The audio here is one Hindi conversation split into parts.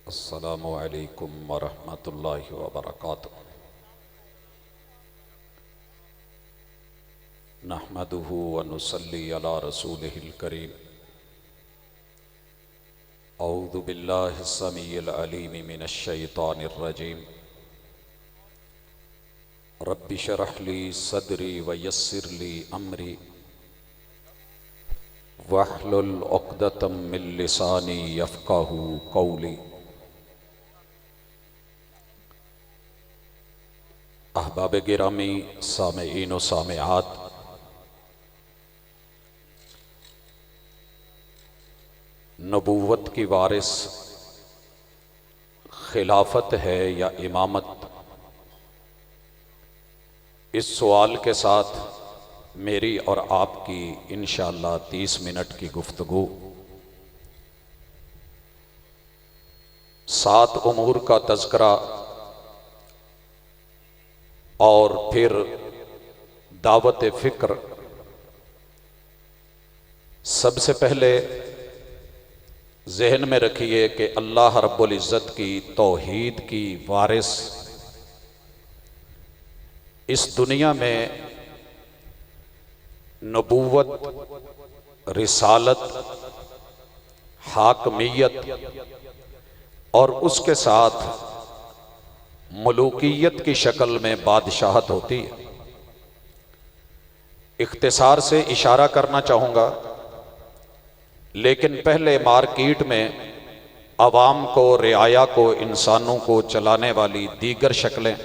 अस्सलामु अलैकुम वरहमतुल्लाहि वबरकातुहू। नहमदुहु व नुसल्ली अला रसूलिहिल करीम। औज़ु बिल्लाहि समीइल अलीम मिनश शैतानिर रजीम। रब्बि शरह ली सदरी व यस्सिर ली अमरी वहलुल उक़दतम मिन लिसानी यफ़क़हू क़ौली। अहबाब गिरामी, सामेईन व सामेआत, नबूवत की वारिस खिलाफत है या इमामत, इस सवाल के साथ मेरी और आपकी इंशाअल्लाह 30 मिनट की गुफ्तगू 7 उमूर का तज़किरा और फिर दावत फ़िक्र। सबसे पहले जहन में रखिए कि अल्लाह रब्बुल इज़्ज़त की तौहीद की वारिस इस दुनिया में नबूवत, रिसालत, हाकमियत और उसके साथ मलूकियत की शक्ल में बादशाहत होती है। इख्तिसार से इशारा करना चाहूँगा, लेकिन पहले मार्केट में अवाम को, रियाया को, इंसानों को चलाने वाली दीगर शक्लें,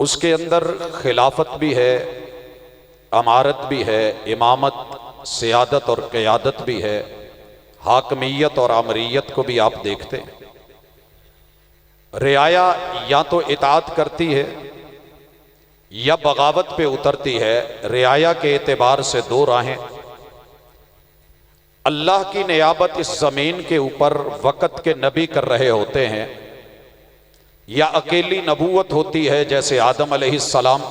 उसके अंदर खिलाफत भी है, अमारत भी है, इमामत, सियादत और क़यादत भी है, हाकमियत और आमरियत को भी आप देखते हैं। रियाया या तो इताअत करती है या बगावत पे उतरती है। रियाया के एतबार से 2 राहें। अल्लाह की नियाबत इस ज़मीन के ऊपर वक़्त के नबी कर रहे होते हैं, या अकेली नबूवत होती है जैसे आदम अलैहिस्सलाम।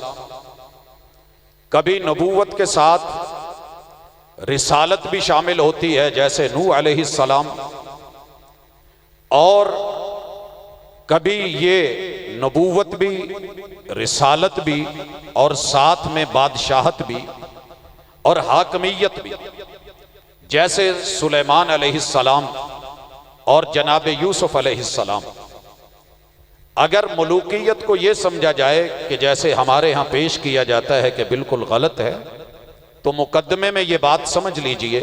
कभी नबूवत के साथ रिसालत भी शामिल होती है जैसे नूह अलैहिस्सलाम, और कभी ये नबूवत भी, रिसालत भी और साथ में बादशाहत भी और हाकमियत भी, जैसे सुलेमान अलैहिस्सलाम और जनाब यूसुफ अलैहिस्सलाम। अगर मलूकियत को यह समझा जाए कि जैसे हमारे यहाँ पेश किया जाता है कि बिल्कुल गलत है, तो मुकद्दमे में ये बात समझ लीजिए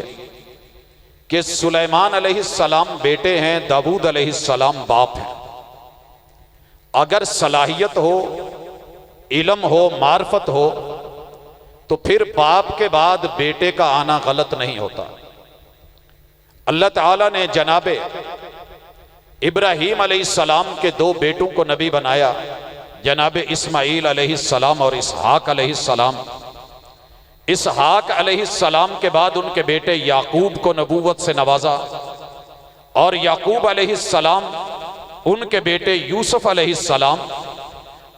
कि सुलेमान अलैहिस्सलाम बेटे हैं, दाऊद अलैहिस्सलाम बाप हैं। अगर सलाहियत हो, इल्म हो, मार्फत हो, तो फिर बाप के बाद बेटे का आना गलत नहीं होता। अल्लाह ताला ने जनाबे इब्राहीम अलैहिस्सलाम के 2 बेटों को नबी बनाया, जनाबे इस्माईल अलैहिस्सलाम और इसहाक अलैहिस्सलाम। इसहाक अलैहिस्सलाम के बाद उनके बेटे याकूब को नबूवत से नवाजा, और याकूब अलैहिस्सलाम उनके बेटे यूसुफ अलैहिस्सलाम।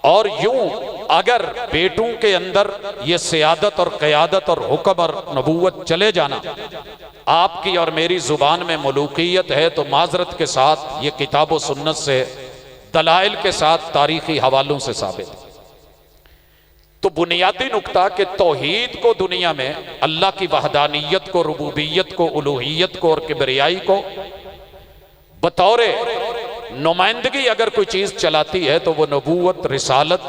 और यूं अगर बेटों के अंदर ये सियादत और क़यादत और हुक्म और नबूवत चले जाना, आपकी और मेरी जुबान में मलूकियत है, तो माजरत के साथ ये किताब व सुन्नत से, दलाइल के साथ, तारीखी हवालों से साबित। तो बुनियादी नुक्ता कि तौहीद को दुनिया में, अल्लाह की वहदानियत को, रुबूबियत को, उलूहियत को और किबरियाई को बतौरे नुमाइंदगी अगर कोई चीज चलाती है तो वो नबूवत, रिसालत,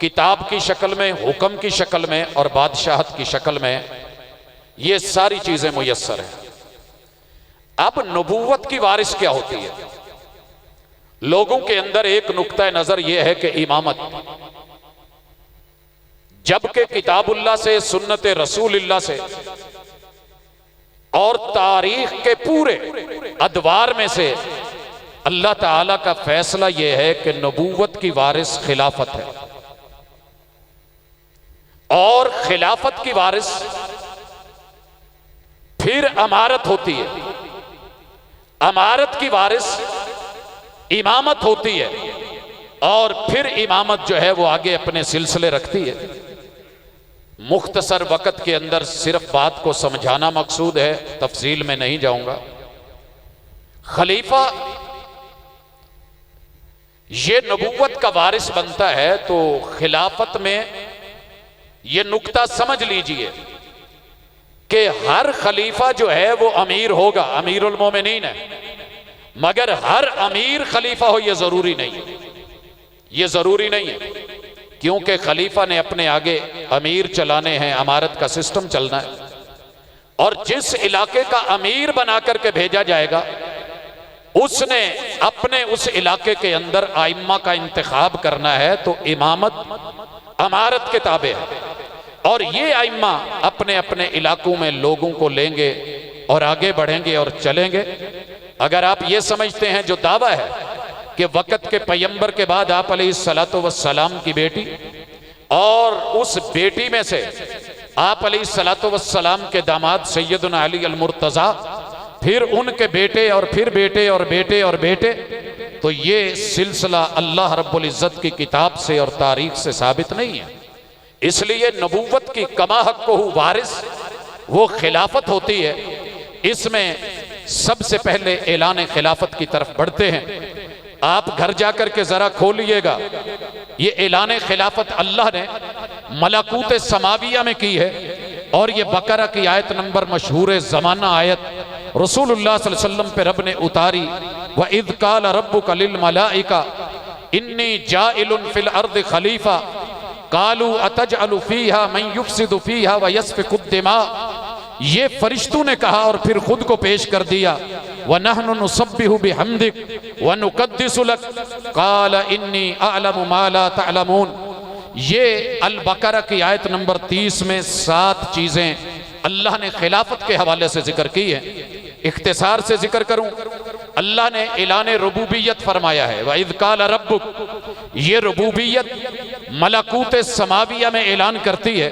किताब की शक्ल में, हुक्म की शक्ल में और बादशाहत की शक्ल में, ये सारी चीजें मुयस्सर हैं। अब नबूवत की वारिस क्या होती है? लोगों के अंदर एक नुक्ता नजर यह है कि इमामत, जबकि किताबुल्लाह से, सुन्नत रसूलुल्लाह से और तारीख के पूरे अदवार में से अल्लाह ताला का फैसला यह है कि नबूवत की वारिस खिलाफत है, और खिलाफत की वारिस फिर अमारत होती है, अमारत की वारिस इमामत होती है, और फिर इमामत जो है वो आगे अपने सिलसिले रखती है। मुख्तसर वक़्त के अंदर सिर्फ बात को समझाना मकसूद है, तफसील में नहीं जाऊंगा। खलीफा ये नबूवत का वारिस बनता है, तो खिलाफत में ये नुक्ता समझ लीजिए कि हर खलीफा जो है वो अमीर होगा, अमीरुल मोमिनीन है, मगर हर अमीर खलीफा हो ये जरूरी नहीं है। ये जरूरी नहीं है, क्योंकि खलीफा ने अपने आगे अमीर चलाने हैं, अमारत का सिस्टम चलना है, और जिस इलाके का अमीर बना करके भेजा जाएगा उसने अपने उस इलाके के अंदर आइम्मा का इंतखाब करना है। तो इमामत अमारत के ताबे है, और ये आइम्मा अपने अपने इलाकों में लोगों को लेंगे और आगे बढ़ेंगे और चलेंगे। अगर आप ये समझते हैं जो दावा है कि वक़्त के पैगंबर के बाद आप अलैहिस्सलातु वस्सलाम की बेटी और उस बेटी में से आप अलैहिस्सलातु वस्सलाम के दामाद सैयदना अली अल मुर्तज़ा, फिर उनके बेटे और फिर बेटे और बेटे और बेटे, तो ये सिलसिला अल्लाह रब्बुल इज़्ज़त की किताब से और तारीख से साबित नहीं है। इसलिए नबूवत की कमा हक़्क़ुहु वारिस वो खिलाफत होती है। इसमें सबसे पहले ऐलान खिलाफत की तरफ बढ़ते हैं। आप घर जाकर के जरा खोलिएगा, ये ऐलान खिलाफत अल्लाह ने मलकूत समाविया में की है, और ये बकरा की आयत नंबर मशहूर ज़माना आयत रसूलुल्लाह सल्लल्लाहु अलैहि वसल्लम पे रब ने उतारी, व इज़ क़ाल रब्बुका लिल मलाइका इन्नी जाइलुन फिल अर्द खलीफा क़ालू अतजअलु फ़ीहा मन युफ़सिदु फ़ीहा व यस्फ़िकु दिमा। ये फरिश्तों ने कहा और फिर खुद को पेश कर दिया, व नहनु नुसब्बिहु बिहम्दिक व नुक़द्दिसु लक क़ाल इन्नी अअलमु मा ला तअलमून। ये अल बकरा की आयत नंबर 30 में 7 चीजें अल्लाह ने खिलाफत के हवाले से जिक्र की है। इख्तिसार से जिक्र करूं, अल्लाह ने ऐलान रुबूबियत फरमाया है, व इज़ क़ाल रब्बुक। ये रुबूबियत मलकूत समाविया में ऐलान करती है,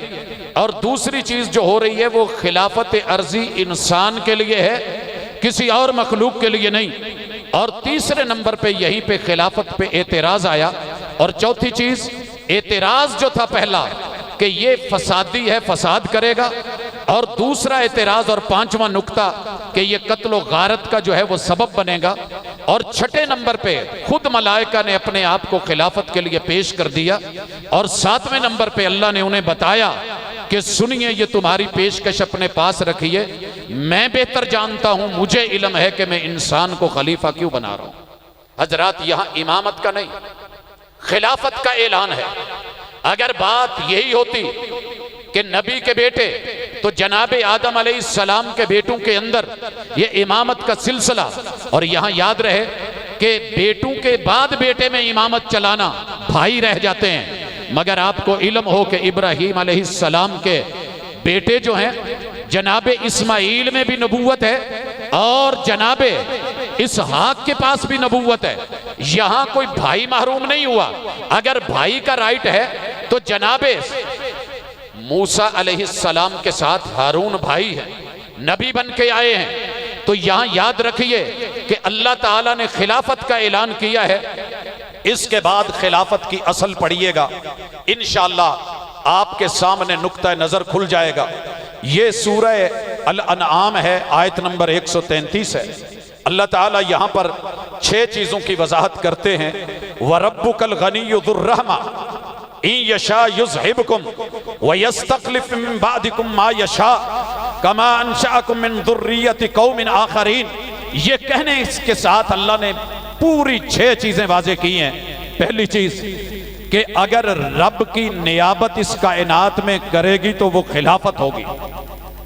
और दूसरी चीज जो हो रही है वो खिलाफत अर्जी इंसान के लिए है, किसी और मखलूक के लिए नहीं। और तीसरे नंबर पे यहीं पे खिलाफत पे एतराज आया। और चौथी चीज एतराज जो था पहला कि ये फसादी है, फसाद करेगा, और दूसरा एतराज और पांचवा नुक्ता कि ये कत्ल गारत का जो है वो सबब बनेगा। और छठे नंबर पे खुद मलाइका ने अपने आप को खिलाफत के लिए पेश कर दिया। और 7वें नंबर पे अल्लाह ने उन्हें बताया कि सुनिए, ये तुम्हारी पेशकश अपने पास रखिए, मैं बेहतर जानता हूं, मुझे इल्म है कि मैं इंसान को खलीफा क्यों बना रहा हूं। हजरात, यहां इमामत का नहीं, खिलाफत का ऐलान है। अगर बात यही होती कि नबी के बेटे तो जनाबे आदम अलैहिस्सलाम के बेटों के अंदर ये इमामत का सिलसिला, और यहां याद रहे कि बेटों के बाद बेटे में इमामत चलाना भाई रह जाते हैं। मगर आपको इल्म हो कि इब्राहीम अलैहिस्सलाम के बेटे जो हैं जनाबे इस्माइल में भी नबूवत है, और जनाबे इसहाक के पास भी नबूवत है। यहां कोई भाई महरूम नहीं हुआ। अगर भाई का राइट है तो जनाबे मूसा अलैहिस्सलाम के साथ हारून भाई है, नबी बन के आए हैं। तो यहां याद रखिए कि अल्लाह ताला ने खिलाफत का ऐलान किया है। इसके बाद खिलाफत की असल पढ़िएगा, इंशाअल्लाह आपके सामने नुक्ता नजर खुल जाएगा। ये सूरह अल अनआम है, आयत नंबर 133 है। अल्लाह ताला यहाँ पर 6 चीजों की वजाहत करते हैं। व रब्बुकल गनिय्यु ज़ुर रहमा इन यशा युज़हिबकुम व यस्तख्लिफ मिन बादिकुम मा यशा कमा अंशअकुम मिन ज़ुर्रिय्यति कौमिन आखरीन। ये कहने के साथ अल्लाह ने पूरी 6 चीजें वाज़ेह की हैं। पहली चीज कि अगर रब की नियाबत इस कायनात में करेगी तो वो खिलाफत होगी।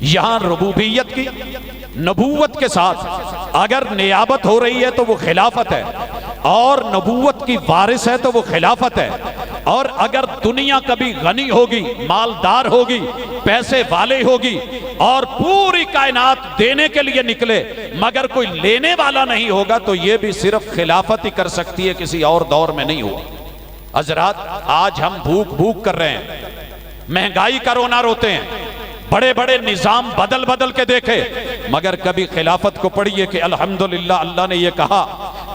यहां रुबूबियत की नबूवत के साथ अगर नियाबत हो रही है तो वो खिलाफत है, और नबूवत की वारिस है तो वो खिलाफत है। और अगर दुनिया कभी गनी होगी, मालदार होगी, पैसे वाले होगी, और पूरी कायनात देने के लिए निकले मगर कोई लेने वाला नहीं होगा, तो ये भी सिर्फ खिलाफत ही कर सकती है, किसी और दौर में नहीं हुआ। हजरात, आज हम भूख भूख कर रहे हैं, महंगाई का रोना रोते हैं, बड़े बड़े निजाम बदल बदल के देखे, मगर कभी खिलाफत को पढ़िए कि अल्हम्दुलिल्लाह अल्लाह ने ये कहा।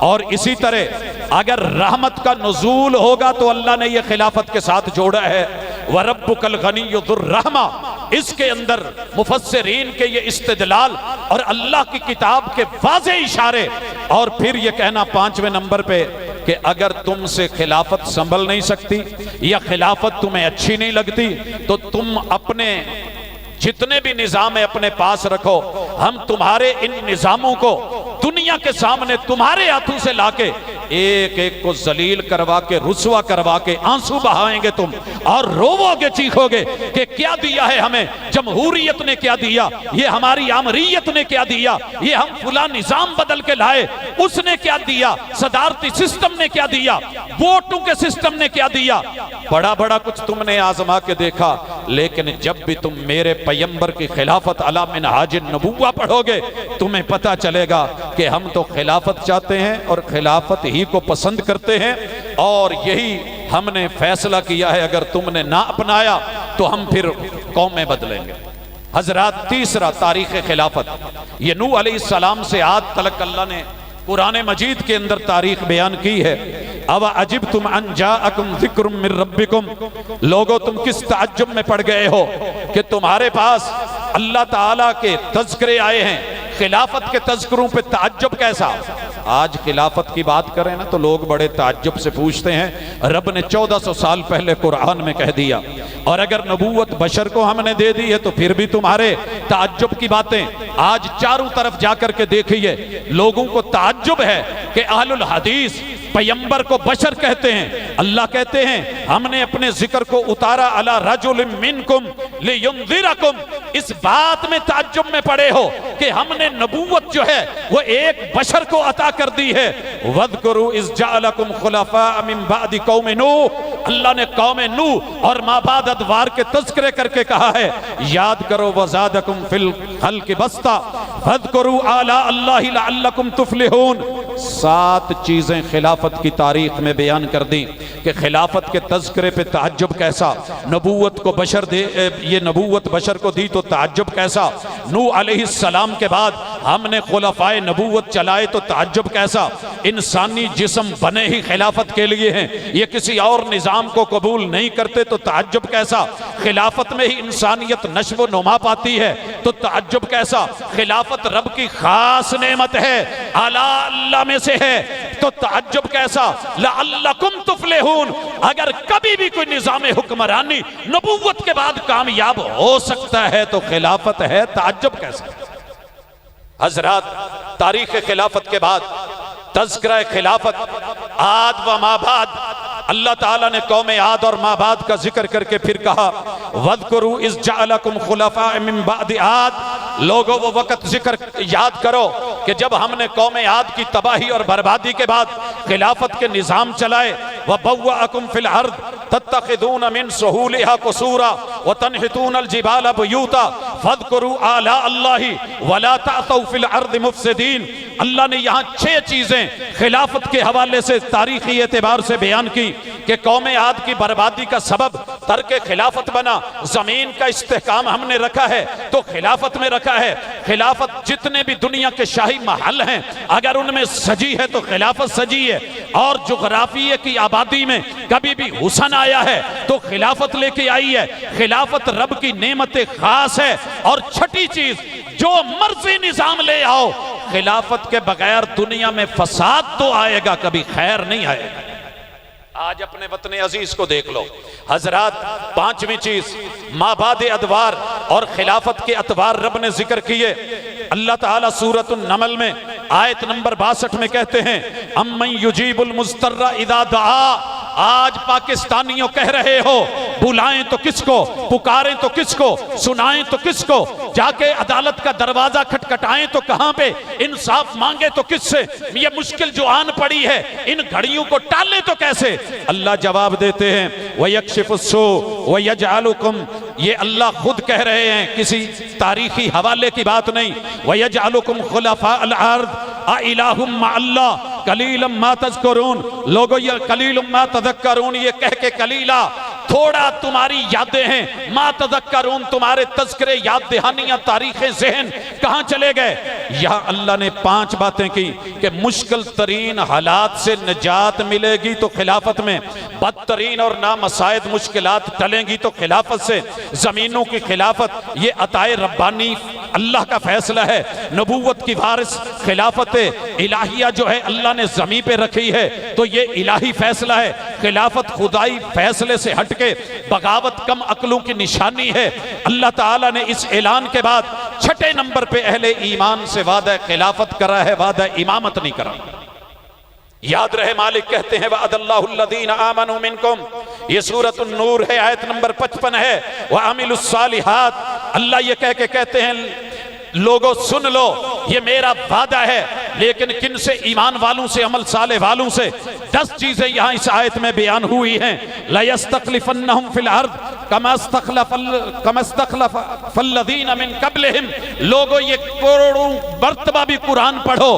और इसी तरह अगर रहमत का नुज़ूल होगा तो अल्लाह ने ये खिलाफत के साथ जोड़ा है। व रब्बुकल गनिय्यु ज़ुर रहमा, इसके अंदर मुफस्सिरीन के ये इस्तिदलाल और अल्लाह की किताब के वाज़े इशारे, और फिर ये कहना 5वें नंबर पे कि अगर तुमसे खिलाफत संभल नहीं सकती या खिलाफत तुम्हें अच्छी नहीं लगती तो तुम अपने जितने भी निजाम है अपने पास रखो, हम तुम्हारे इन निजामों को दुनिया के सामने तुम्हारे हाथों से लाके एक एक को जलील करवा के, रुसवा करवा के आंसू बहाएंगे तुम, और रोवोगे, चीखोगे कि क्या दिया है हमें जमहूरियत ने, क्या दिया ये हमारी आमरीयत ने, क्या दिया ये हम फुला निजाम बदल के लाए, उसने क्या दिया, सदारती सिस्टम ने क्या दिया, वोटों के सिस्टम ने क्या दिया, बड़ा बड़ा कुछ तुमने आजमा के देखा। लेकिन जब भी तुम मेरे पैगंबर की खिलाफत अला मिनहाज नबुव्वा पढ़ोगे तुम्हें पता चलेगा कि हम तो खिलाफत चाहते हैं और खिलाफत ही को पसंद करते हैं, और यही हमने फैसला किया है अगर तुमने ना अपनाया तो हम फिर कौमें बदलेंगे। हजरात, तीसरा तारीख खिलाफत, ये नूह अलैहिस्सलाम से आज तलक अल्लाह ने कुरान मजीद के अंदर तारीख बयान की है। अब अजिब तुम अनजाअकुम ज़िक्रुम मिर रब्बिकुम, लोगो तुम किस ताज्जुब में पड़ गए हो कि तुम्हारे पास अल्लाह ताला के तज़किरे आए हैं, खिलाफत के तज़किरों पे ताज्जुब कैसा। आज खिलाफत की बात करें ना तो लोग बड़े ताज्जुब से पूछते हैं, रब ने 1400 साल पहले कुरान में कह दिया, और अगर नबूवत बशर को हमने दे दी है तो फिर भी तुम्हारे ताज्जुब की बातें। आज चारों तरफ जाकर के देखिए, लोगों को ताज्जुब है कि अहलुल हदीस पैगंबर को बशर कहते हैं। अल्लाह कहते हैं हमने अपने जिक्र को उतारा अला रजुलिम मिनकुम लियुनज़िरकुम, इस बात में ताज्जुब में पड़े हो कि हमने नबूवत जो है वो एक बशर को अता कर दी है। वज़कुरू इज़ जअलकुम खुलफा मिन बादि कौम नूह, अल्लाह ने कौम नूह और माबाद अदवार के तज़किरे करके कहा है, याद करो वज़ादकुम फिल खल्क़ि बस्ता वज़कुरू आला अल्लाहि लअल्लकुम तुफ्लिहून। 7 चीजें खिलाफत की तारीख में बयान कर दी कि खिलाफत के तज़किरे पे ताज्जुब कैसा, नबूवत को बशर दे, ये नबूवत बशर को दी तो ताज्जुब कैसा, नूह अलैहिस्सलाम के बाद हमने खुलफाए नबूवत चलाए तो ताज्जुब कैसा, इंसानी जिस्म बने ही खिलाफत के लिए हैं, ये किसी और निज़ाम को कबूल नहीं करते तो ताज्जुब कैसा, खिलाफत में ही इंसानियत नश्व नुमा पाती है तो ताज्जुब कैसा, खिलाफत रब की खास नेमत है, आला अल्लाह में से है तो ताज्जुब कैसा, लअल्लकुम तुफ्लिहून। अगर कभी भी कोई निज़ाम हुक्मरानी नबूवत के बाद कामयाब हो सकता है तो खिलाफत है, ताज्जुब कैसा। हजरात, तारीख खिलाफत के बाद तज़किरा खिलाफत आद व माबाद, अल्लाह ताला ने कौम आद और माबाद का जिक्र करके फिर कहा, वज़कुरू इज़ जअलकुम खुलफा मिन बादि आद, लोगों वो वक़्त जिक्र याद करो कि जब हमने कौम आद की तबाही और बर्बादी के बाद खिलाफत के निज़ाम चलाए, व बव्वअकुम फिल अर्द तत्तखिदून मिन सुहूलिहा कुसूरा व तनहितून अल जिबाल बुयूता फज़कुरू आला अल्लाहि वला तअतौ फिल अर्द मुफ़सिदीन। अल्लाह ने यहाँ 6 चीजें खिलाफत के हवाले से तारीखी एतबार से बयान की कि कौम आद की बर्बादी का सबब तर्क खिलाफत बना। जमीन का इस्तेहकाम हमने रखा है तो खिलाफत में रखा है। खिलाफत जितने भी दुनिया के शाही महल हैं अगर उनमें सजी है तो खिलाफत सजी है, और जुगराफिये की आबादी में कभी भी हुसन आया है तो खिलाफत लेके आई है। खिलाफत रब की नेमत खास है। और छठी चीज, जो मर्जी निजाम ले आओ, खिलाफत के बगैर दुनिया में फसाद तो आएगा, कभी खैर नहीं आएगा। आज अपने वतन अजीज को देख लो हजरात। 5वीं चीज, माबाद अदवार और खिलाफत के अतवार रब ने जिक्र किए। अल्लाह ताला सूरतुन नमल में आयत नंबर 62 में कहते हैं, अम्मन युजीबुल मुस्तर्रा इदा दआ। आज पाकिस्तानियों कह रहे हो, बुलाएं तो किसको, पुकारें तो किसको, सुनाएं तो किसको, जाके अदालत का दरवाजा खटखटाएं तो कहां पे, इंसाफ मांगे तो किससे, ये मुश्किल जो आन पड़ी है इन घड़ियों को टाले तो कैसे। अल्लाह जवाब देते हैं, वयक्शिफुस्सू वयजअलुकुम, ये अल्लाह खुद कह रहे हैं, किसी तारीखी हवाले की बात नहीं। वयजअलुकुम खुलफा अल अर्द आ इलाहुम मा अल्लाह कलीलम मा तज़कुरून। लोगों ये कलीलम मा तज़क्करून ये कह के कलीला थोड़ा तुम्हारी यादें हैं, मा तज़क्करून, तुम्हारे तज़किरे, याद दहानियां, तारीखें ज़हन कहां चले गए। यहां अल्लाह ने 5 बातें की कि मुश्किल तरीन हालात से निजात मिलेगी तो खिलाफत में, बदतरीन और नामसायद मुश्किलात टलेंगी तो खिलाफत से। जमीनों की खिलाफत ये अताए रब्बानी अल्लाह का फैसला है। नबूवत की वारिस खिलाफत इलाहिया जो है अल्लाह ने जमीन पे रखी है, तो ये इलाही फैसला है। खिलाफत खुदाई फैसले से हटके बगावत कम अक्लों की निशानी है। अल्लाह ताला ने इस ऐलान के बाद 6ठे नंबर पे अहले ईमान से वादा खिलाफत करा है, वादा इमामत नहीं करा। याद रहे मालिक कहते हैं वअदल्लाहुल्लज़ीना आमनू मिनकुम, ये सूरत नूर है, आयत नंबर 55 है। व अमिलुस्सालिहात, अल्लाह ये कह के कहते हैं लोगों सुन लो, ये मेरा वादा है, लेकिन किन से? ईमान वालों से, अमल साले वालों से। 10 चीजें यहां इस आयत में बयान हुई हैं। लयस्तखलिफन्नहुम फिल अर्द कमा इस्तखलफल्लज़ीना मिन क़ब्लिहिम। लोगों ये करोड़ों मर्तबा भी कुरान पढ़ो,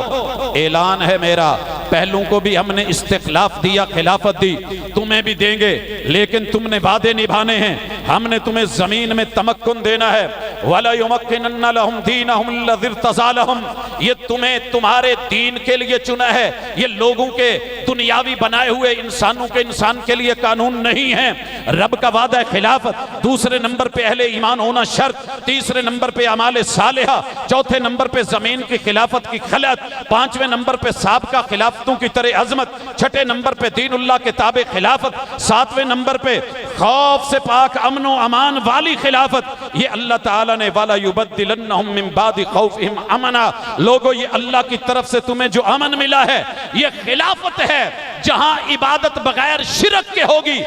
ऐलान है मेरा, पहलू को भी हमने इस्तिखलाफ दिया, खिलाफत दी, तुम्हें भी देंगे, लेकिन तुमने वादे निभाने हैं। हमने तुम्हें जमीन में तमक्कुन देना है। वला युमक्किनन्ना लहुम दीनहुम लज़ी इर्तज़ा लहुम, ये तुम्हें तुम्हारे दीन के लिए चुना है, ये लोगों के दुनियावी बनाए हुए इंसानों के इंसान के लिए कानून नहीं है। रब का वादा है खिलाफत। दूसरे नंबर पे अहले ईमान होना शर्त, तीसरे नंबर पे अमाले सालेहा, चौथे नंबर पे जमीन की खिलाफत की खलत, 5वें नंबर पे साबका खिलाफतों की तरह अजमत, 6ठे नंबर पे दीनुल्लाह के ताबे खिलाफत, 7वें नंबर पे खौफ से पाक अमनो अमान वाली खिलाफत। ये अल्लाह ताला ने वाला युबद्दिलन्नहुम मिन बादि खौफिहिम अमना, लोगों ये अल्लाह की तरफ से तुम्हें जो अमन मिला है ये खिलाफत है, जहां इबादत बगैर शिरक के होगी।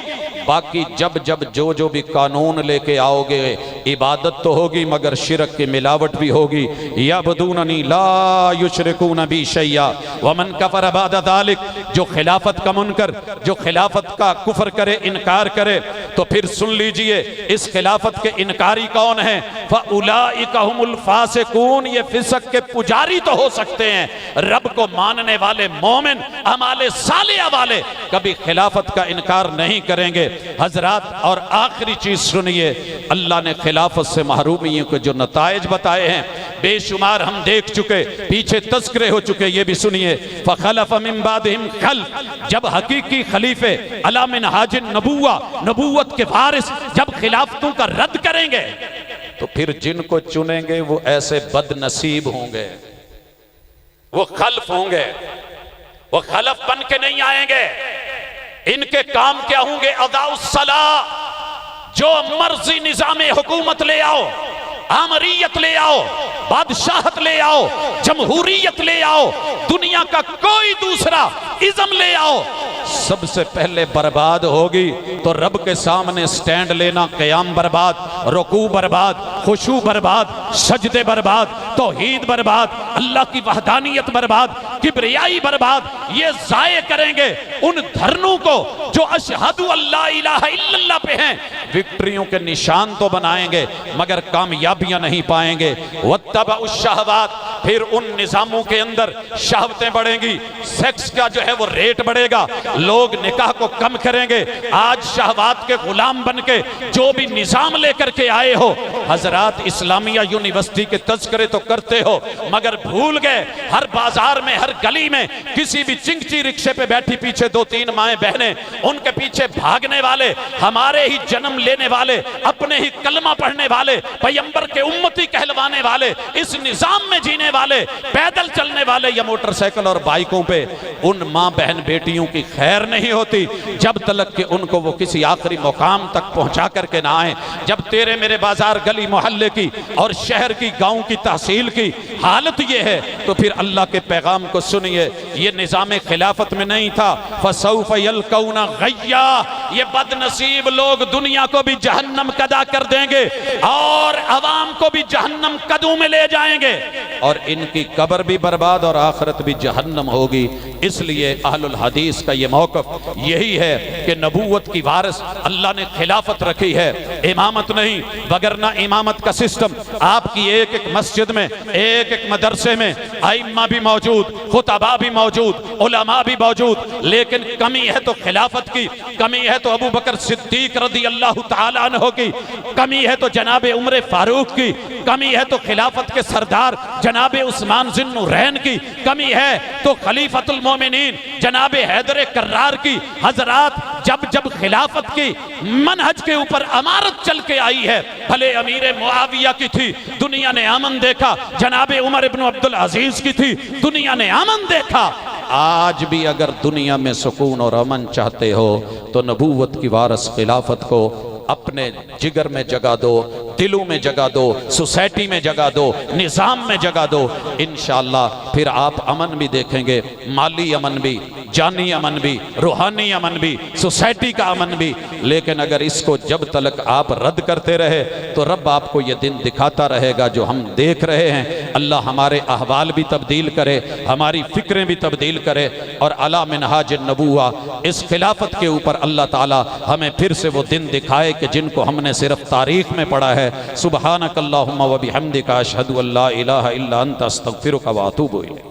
बाकी जब जब जो भी कानून लेके आओगे, इबादत तो होगी मगर शिरक की मिलावट भी होगी। यअबुदूननी ला युशरिकून बी शैया वमन कफर बाद ज़ालिक, जो खिलाफत का मुनकर, जो खिलाफत का कुफर करे, इनकार करे, तो फिर सुन लीजिए इस खिलाफत के इनकारी कौन है? फउलाइका हुमुल फासिकून, ये फिसक के पुजारी तो हो सकते हैं, रब को मानने वाले मोमिन अमाले सालिया वाले कभी खिलाफत का इनकार नहीं करेंगे। हजरात, और आखिरी चीज सुनिए, अल्लाह ने खिलाफत से महरूमियों के जो नताइज बताए हैं बेशुमार हम देख चुके, पीछे तज़किरे हो चुके, ये भी सुनिए। फ़ख़लफ़ मिन बादिहिम खल्फ़, जब हकीकी खलीफे अला मिनहाजिन नबुव्वा, नबूवत के वारिस जब खिलाफतों का रद्द करेंगे, तो फिर जिनको चुनेंगे वो ऐसे बदनसीब होंगे, वो खल्फ होंगे, वो खलफ बन के नहीं आएंगे। इनके काम क्या होंगे? अदाउस्सला, जो मर्जी निजाम हुकूमत ले आओ, आमरीयत ले आओ, बादशाहत ले आओ, जमहूरियत ले आओ, दुनिया का कोई दूसरा इज़्म ले आओ, सबसे पहले बर्बाद होगी तो रब के सामने स्टैंड लेना, क़याम बर्बाद, रुकू बर्बाद, खुशू बर्बाद, सजदे बर्बाद, तौहीद बर्बाद, अल्लाह की वहदानियत बर्बाद, किब्रियाई बर्बाद। ये ज़ाये करेंगे उन धरनों को जो अशहदु अल्ला इलाहा इल्लल्लाह पे हैं। विक्ट्रियों के निशान तो बनाएंगे मगर कामयाबियां नहीं पाएंगे। वत्तबउश शहवात, फिर उन निजामों के अंदर शहवतें बढ़ेंगी, सेक्स का जो है वो रेट बढ़ेगा, लोग निकाह को कम करेंगे। आज शहवात के गुलाम बन के जो भी निजाम लेकर के आए हो, हजरात इस्लामिया यूनिवर्सिटी के तज़किरे तो करते हो मगर भूल गए हर बाजार में, हर गली में, किसी भी चिंगची रिक्शे पे बैठी पीछे 2-3 माएं बहनें, उनके पीछे भागने वाले, हमारे ही जन्म लेने वाले, अपने ही कलमा पढ़ने वाले, पैगंबर के उम्मती कहलवाने वाले, इस निजाम में जीने वाले, पैदल चलने वाले या मोटरसाइकिल और बाइकों पे, उन मां बहन बेटियों की खैर नहीं होती जब तक कि उनको वो किसी आखिरी मुकाम तक पहुंचा करके ना आए। जब तेरे मेरे बाजार, गली मोहल्ले की और शहर की, गांव की, तहसील की हालत ये है, तो फिर अल्लाह के पैगाम को सुनिए। ये निजाम खिलाफत में नहीं था। फसौफ यल्कौना गय्या, ये बदनसीब लोग दुनिया को भी जहन्नम कदा कर देंगे और अवाम को भी जहन्नम कदों में ले जाएंगे। और इनकी कब्र भी बर्बाद और आखिरत भी जहन्नम होगी। इसलिए अहलुल हदीस का ये मौक़िफ़ यही है कि नबूवत की वारिस अल्लाह ने खिलाफत रखी है, इमामत नहीं। वगरना इमामत का सिस्टम आपकी एक एक मस्जिद में, एक एक मदरसे में आइम्मा भी मौजूद, खुतबा भी मौजूद, उलमा भी मौजूद, लेकिन कमी है तो खिलाफत की, कमी है तो अबू बकर सिद्दीक रज़ी अल्लाह तआला अन्हु की, कमी है तो जनाब उमर फारूक की, कमी है तो खिलाफत के सरदार जनाब उस्मान ज़ुन्नुरैन की, कमी है तो खलीफतुल मोमिनीन जनाब हैदर कर्रार की। हजरात, जब जब खिलाफत की मनहज के ऊपर अमारत चल के आई है, भले अमीर मुआविया की थी, दुनिया ने अमन देखा, जनाब उमर इब्न अब्दुल अजीज की थी, दुनिया ने अमन देखा। आज भी अगर दुनिया में सुकून और अमन चाहते हो तो नबूवत की वारिस खिलाफत को अपने जिगर में जगह दो, दिलों में जगह दो, सोसाइटी में जगह दो, निज़ाम में जगह दो। इंशाअल्लाह फिर आप अमन भी देखेंगे, माली अमन भी, जानी अमन भी, रूहानी अमन भी, सोसाइटी का अमन भी। लेकिन अगर इसको जब तक आप रद्द करते रहे तो रब आपको ये दिन दिखाता रहेगा जो हम देख रहे हैं। अल्लाह हमारे अहवाल भी तब्दील करे, हमारी फ़िक्रें भी तब्दील करे, और अला मिनहाज नबूवा इस खिलाफत के ऊपर अल्लाह ताला हमें फिर से वो दिन दिखाए कि जिनको हमने सिर्फ तारीख में पढ़ा है। सुबहानक अल्लाहुम्मा व बिहम्दिका अशहदु अल्ला इलाहा इल्ला अंता अस्तगफिरुका व अतूबु इलैक।